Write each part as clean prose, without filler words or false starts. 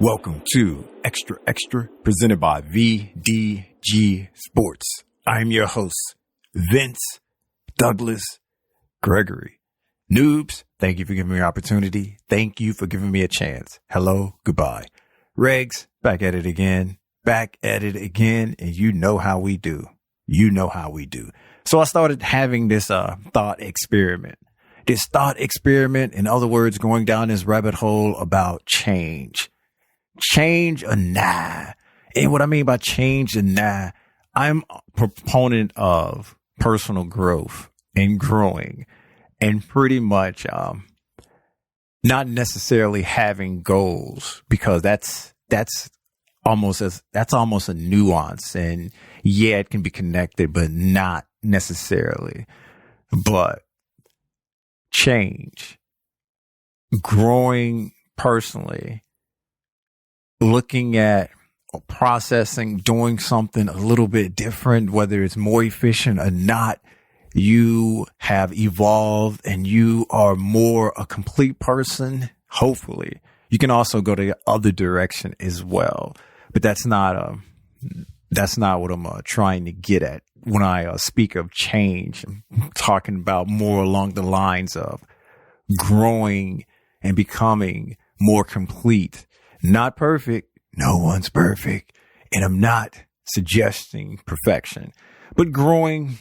Welcome to Xtra presented by VDG Sports. I'm your host, Vince Douglas Gregory. Noobs, thank you for giving me an opportunity. Thank you for giving me a chance. Hello, goodbye. Regs, back at it again, and you know how we do. So I started having this thought experiment. In other words, going down this rabbit hole about change. Change or nah. And what I mean by change and nah, I'm a proponent of personal growth and growing and pretty much not necessarily having goals, because that's almost a nuance, and yeah, it can be connected, but not necessarily. But change, growing personally, looking at processing, doing something a little bit different, whether it's more efficient or not, you have evolved and you are more a complete person. Hopefully you can also go the other direction as well, but that's not what I'm trying to get at when I speak of change. I'm talking about more along the lines of growing and becoming more complete. Not perfect. No one's perfect. And I'm not suggesting perfection, but growing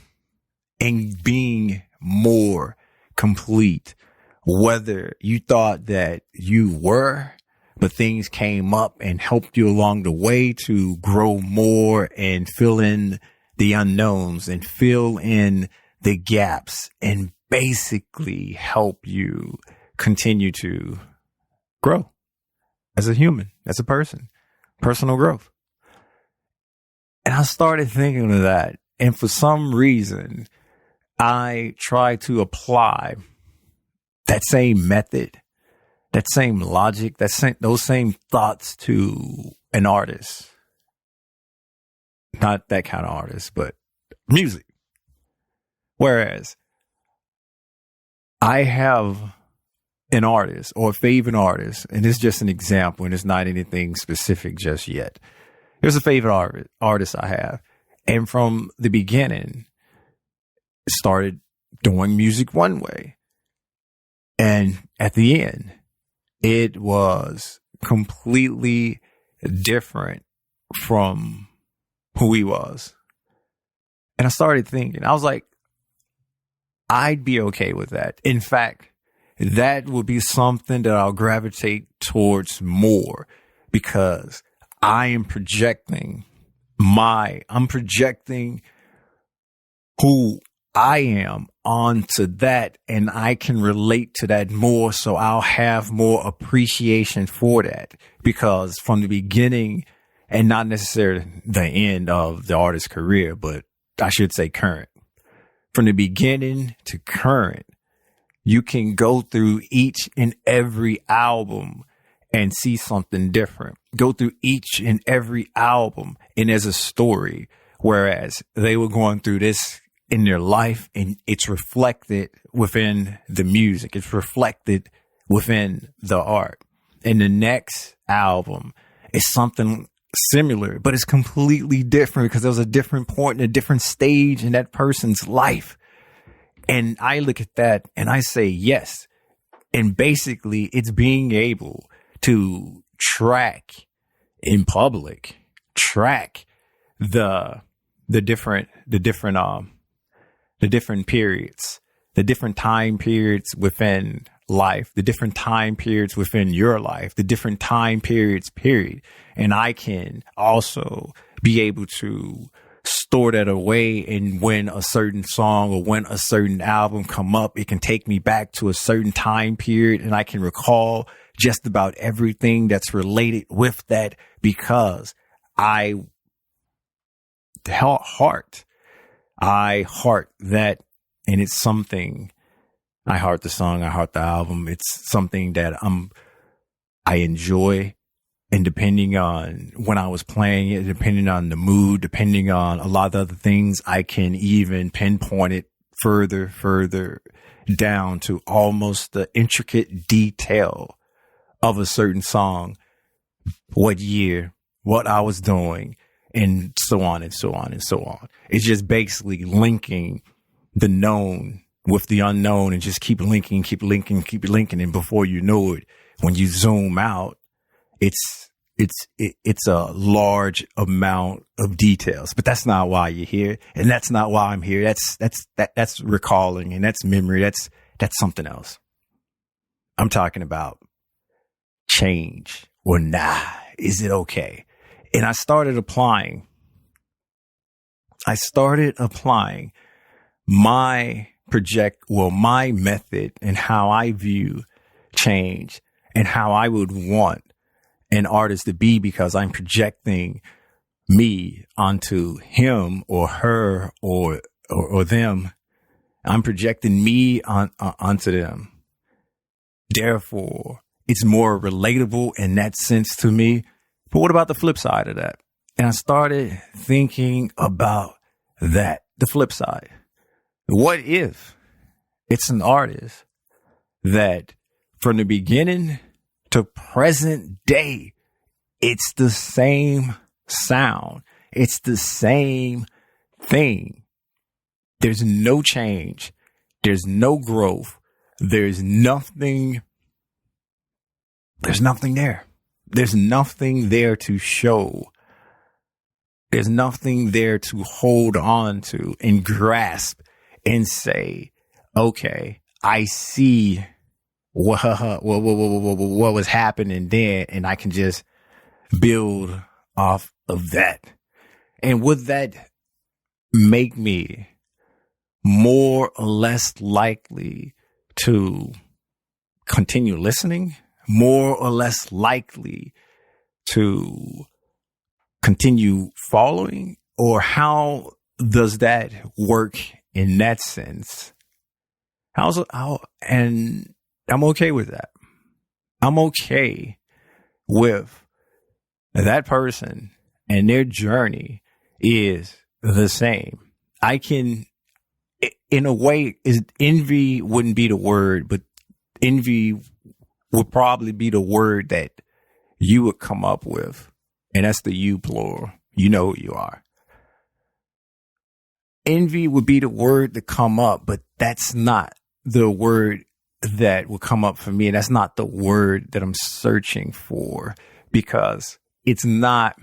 and being more complete. Whether you thought that you were, but things came up and helped you along the way to grow more and fill in the unknowns and fill in the gaps and basically help you continue to grow as a human, as a person, personal growth. And I started thinking of that. And for some reason, I try to apply that same method, that same logic, those same thoughts to an artist. Not that kind of artist, but music. Whereas I have an artist or a favorite artist, and it's just an example, and it's not anything specific just yet. There's a favorite artist I have. And from the beginning, started doing music one way. And at the end, it was completely different from who he was. And I started thinking, I was like, I'd be okay with that. In fact, that would be something that I'll gravitate towards more, because I'm projecting who I am onto that, and I can relate to that more. So I'll have more appreciation for that, because from the beginning, and not necessarily the end of the artist's career, but I should say current, from the beginning to current, you can go through each and every album and see something different. Go through each and every album, and there's a story, whereas they were going through this in their life, and it's reflected within the music. It's reflected within the art. And the next album is something similar, but it's completely different, because there was a different point and a different stage in that person's life. And I look at that and I say, yes. And basically it's being able to track in public, the different periods, the different time periods within life, the different time periods within your life, the different time periods, period. And I can also be able to store that away, and when a certain song or when a certain album come up, it can take me back to a certain time period, and I can recall just about everything that's related with that, because I heart that, and it's something, I heart the song, I heart the album. It's something that I enjoy. And depending on when I was playing it, depending on the mood, depending on a lot of other things, I can even pinpoint it further down to almost the intricate detail of a certain song what year, what I was doing, and so on and so on and so on. It's just basically linking the known with the unknown and just keep linking. And before you know it, when you zoom out, it's a large amount of details, but that's not why you're here. And that's not why I'm here. That's recalling, and that's memory. That's something else. I'm talking about change or nah. Is it okay? And I started applying my method and how I view change and how I would want an artist to be, because I'm projecting me onto him or her or them. I'm projecting me onto them. Therefore, it's more relatable in that sense to me. But what about the flip side of that? And I started thinking about that, the flip side. What if it's an artist that from the beginning to present day, it's the same sound. It's the same thing. There's no change. There's no growth. There's nothing there. There's nothing there to show. There's nothing there to hold on to and grasp and say, okay, I see what was happening then, and I can just build off of that. And would that make me more or less likely to continue listening? More or less likely to continue following? Or how does that work in that sense? And I'm okay with that. I'm okay with that person and their journey is the same. I can, in a way, envy wouldn't be the word, but envy would probably be the word that you would come up with. And that's the you plural. You know who you are. Envy would be the word to come up, but that's not the word that will come up for me. And that's not the word that I'm searching for, because it's not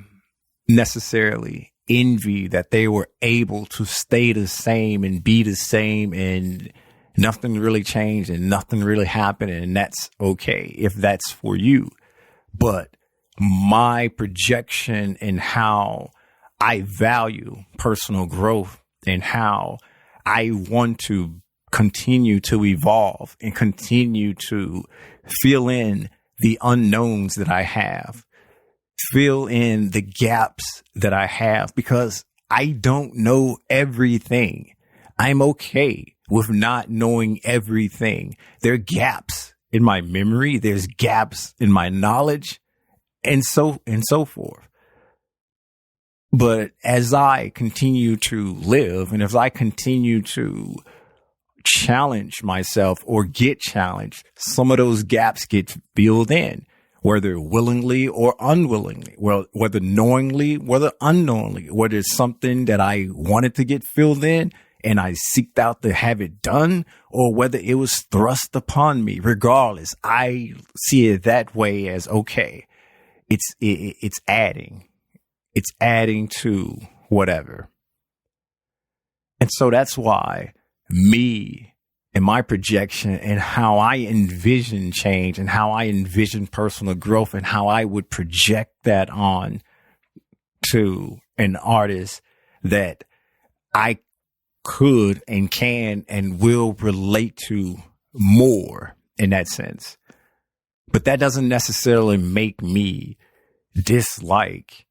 necessarily envy that they were able to stay the same and be the same and nothing really changed and nothing really happened. And that's okay if that's for you. But my projection and how I value personal growth and how I want to continue to evolve and continue to fill in the unknowns that I have, fill in the gaps that I have, because I don't know everything. I'm okay with not knowing everything. There are gaps in my memory. There's gaps in my knowledge and so forth. But as I continue to live and as I continue to challenge myself or get challenged, some of those gaps get filled in, whether willingly or unwillingly, well, whether knowingly, whether unknowingly, whether it's something that I wanted to get filled in and I seeked out to have it done, or whether it was thrust upon me. Regardless, I see it that way as okay. It's adding to whatever. And so that's why me and my projection and how I envision change and how I envision personal growth and how I would project that on to an artist that I could and can and will relate to more in that sense. But that doesn't necessarily make me dislike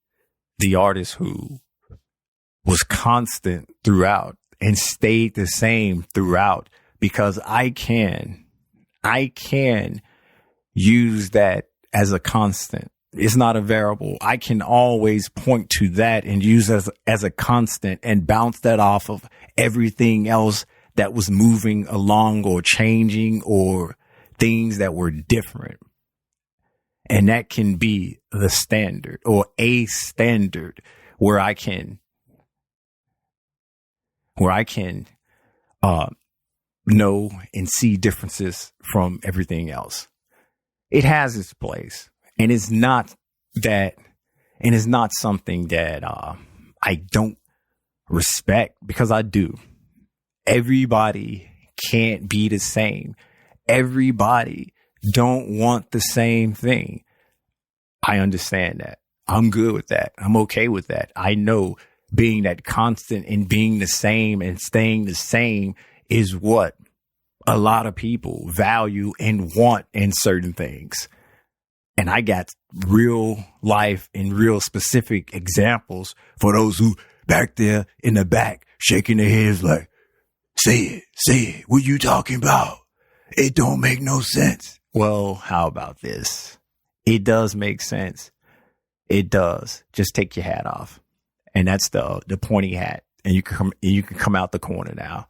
the artist who was constant throughout and stayed the same throughout, because I can use that as a constant. It's not a variable. I can always point to that and use as a constant and bounce that off of everything else that was moving along or changing or things that were different. And that can be the standard or a standard where I can know and see differences from everything else. It has its place, and it's not something that I don't respect, because I do. Everybody can't be the same. Everybody don't want the same thing. I understand that. I'm good with that. I'm okay with that. I know being that constant and being the same and staying the same is what a lot of people value and want in certain things. And I got real life and real specific examples for those who back there in the back shaking their heads like, say it, what you talking about? It don't make no sense. Well, how about this? It does make sense. It does. Just take your hat off. And that's the pointy hat. And you can come out the corner now.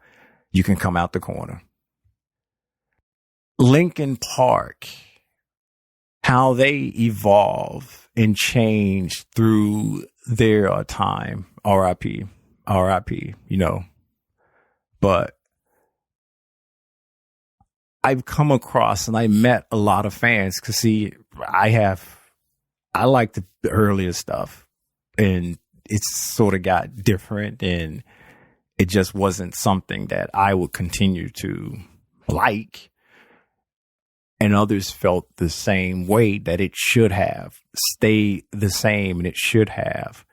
You can come out the corner. Linkin Park, how they evolve and change through their time. R.I.P. You know. But I've come across and I met a lot of fans, because see, I like the earlier stuff, and it's sort of got different, and it just wasn't something that I would continue to like. And others felt the same way, that it should have stayed the same, and it should have.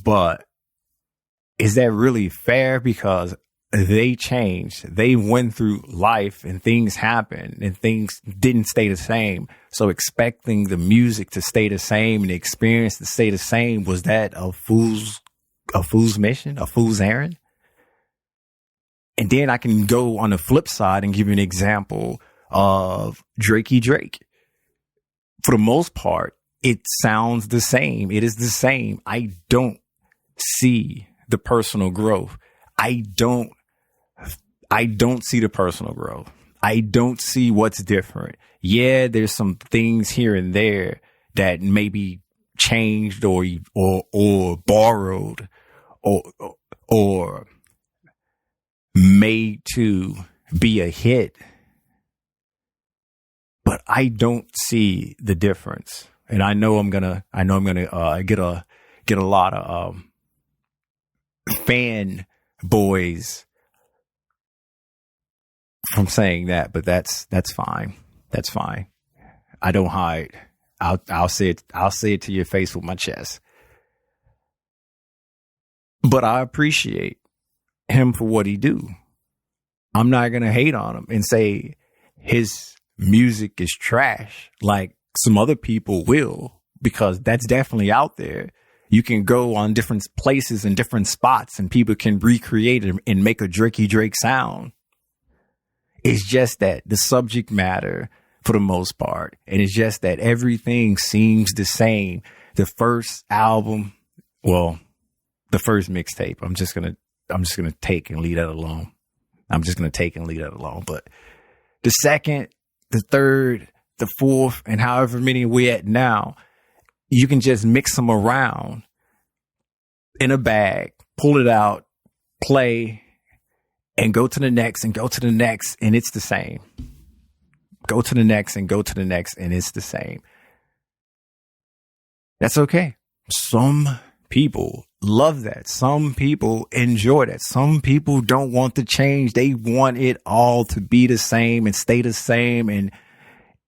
But is that really fair? Because they changed. They went through life and things happened and things didn't stay the same. So expecting the music to stay the same and the experience to stay the same, was that a fool's mission, a fool's errand? And then I can go on the flip side and give you an example of Drake. For the most part, it sounds the same. It is the same. I don't see the personal growth. I don't see the personal growth. I don't see what's different. Yeah, there's some things here and there that maybe changed or borrowed or made to be a hit. But I don't see the difference. And I know I'm gonna get a lot of fan boys from saying that, but that's fine. That's fine. I don't hide. I'll say it to your face with my chest. But I appreciate him for what he do. I'm not gonna hate on him and say his music is trash like some other people will, because that's definitely out there. You can go on different places and different spots and people can recreate it and make a Drake sound. It's just that the subject matter, for the most part, and it's just that everything seems the same. The first album, well, the first mixtape, I'm just gonna take and leave that alone. But the second, the third, the fourth, and however many we're at now, you can just mix them around in a bag, pull it out, play, and go to the next and go to the next, and it's the same. Go to the next and go to the next, and it's the same. That's okay. Some people love that. Some people enjoy that. Some people don't want to change. They want it all to be the same and stay the same, and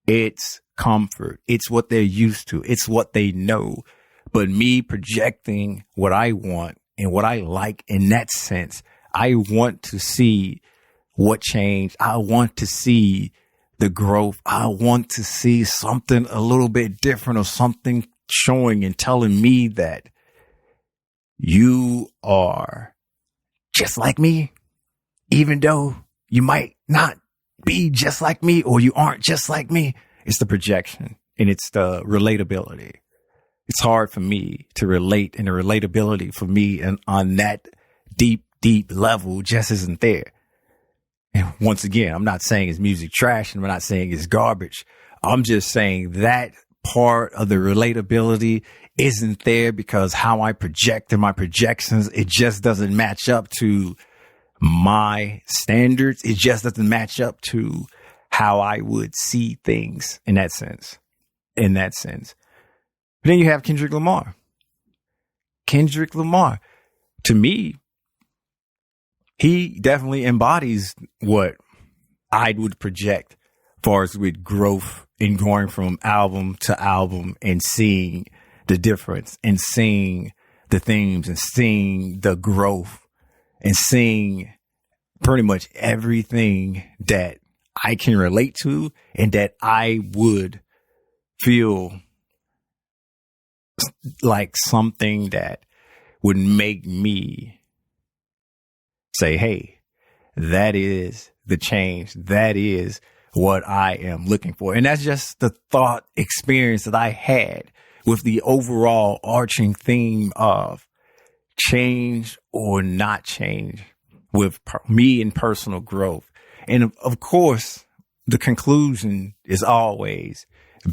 it's comfort. It's what they're used to. It's what they know. But me projecting what I want and what I like in that sense, I want to see what changed. I want to see the growth. I want to see something a little bit different, or something showing and telling me that you are just like me, even though you might not be just like me, or you aren't just like me. It's the projection, and it's the relatability. It's hard for me to relate, and the relatability for me and on that deep level just isn't there. And once again, I'm not saying his music trash, and I'm not saying it's garbage. I'm just saying that part of the relatability isn't there because how I project in my projections, it just doesn't match up to my standards. It just doesn't match up to how I would see things in that sense. But then you have Kendrick Lamar. To me, he definitely embodies what I would project as far as with growth in going from album to album and seeing the difference and seeing the themes and seeing the growth and seeing pretty much everything that I can relate to and that I would feel like something that would make me say, hey, that is the change. That is what I am looking for. And that's just the thought experience that I had with the overall arching theme of change or not change with me in personal growth. And of course, the conclusion is always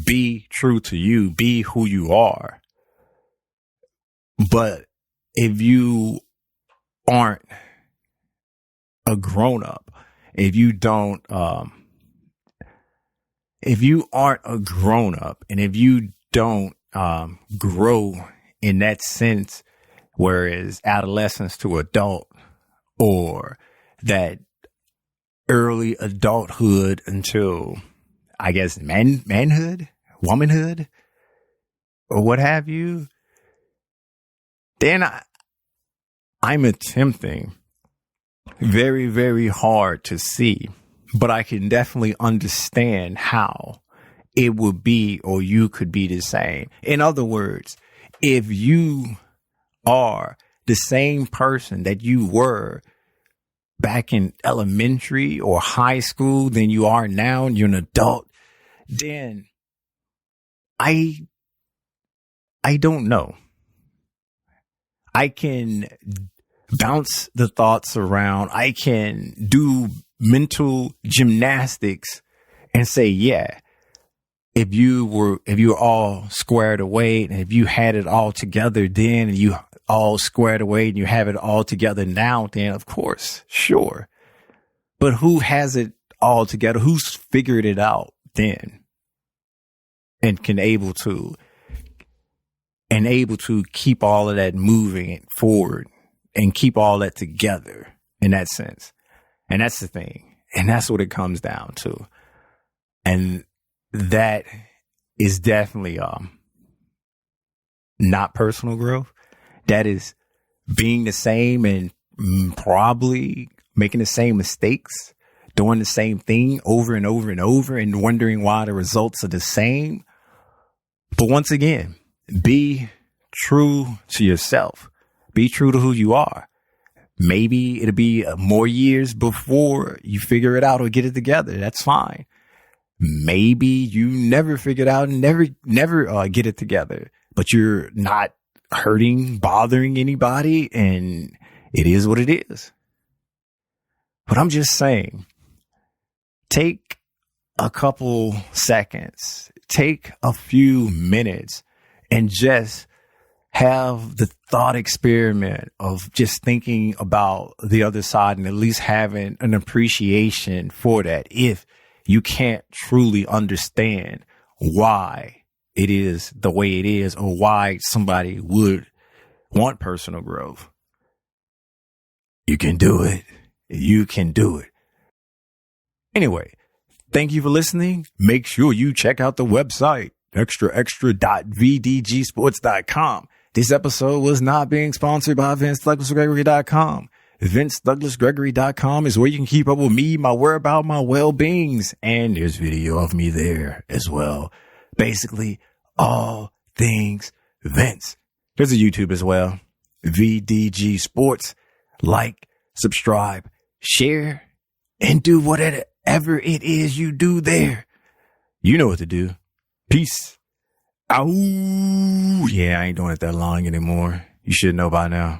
be true to you, be who you are. But if you aren't a grown up, if you aren't a grown up and if you don't grow in that sense, whereas adolescence to adult or that early adulthood until I guess manhood, womanhood, or what have you, then I'm attempting very, very hard to see, but I can definitely understand how it would be or you could be the same. In other words, if you are the same person that you were back in elementary or high school than you are now and you're an adult, then I don't know. I can bounce the thoughts around. I can do mental gymnastics and say, yeah, if you were all squared away and if you had it all together then and you all squared away and you have it all together now, then of course, sure. But who has it all together? Who's figured it out then and able to keep all of that moving forward and keep all that together in that sense. And that's the thing. And that's what it comes down to. And that is definitely not personal growth. That is being the same and probably making the same mistakes, doing the same thing over and over and over and wondering why the results are the same. But once again, be true to yourself. Be true to who you are. Maybe it'll be more years before you figure it out or get it together. That's fine. Maybe you never figure it out and never get it together, but you're not hurting, bothering anybody, and it is what it is. But I'm just saying, take a couple seconds, take a few minutes, and just have the thought experiment of just thinking about the other side and at least having an appreciation for that. If you can't truly understand why it is the way it is or why somebody would want personal growth, you can do it. You can do it. Anyway, thank you for listening. Make sure you check out the website, extra.vdgsports.com. This episode was not being sponsored by VinceDouglasGregory.com. VinceDouglasGregory.com is where you can keep up with me, my whereabouts, my well-beings, and there's video of me there as well. Basically, all things Vince. There's a YouTube as well, VDG Sports. Like, subscribe, share, and do whatever it is you do there. You know what to do. Peace. Oh, yeah, I ain't doing it that long anymore. You should know by now.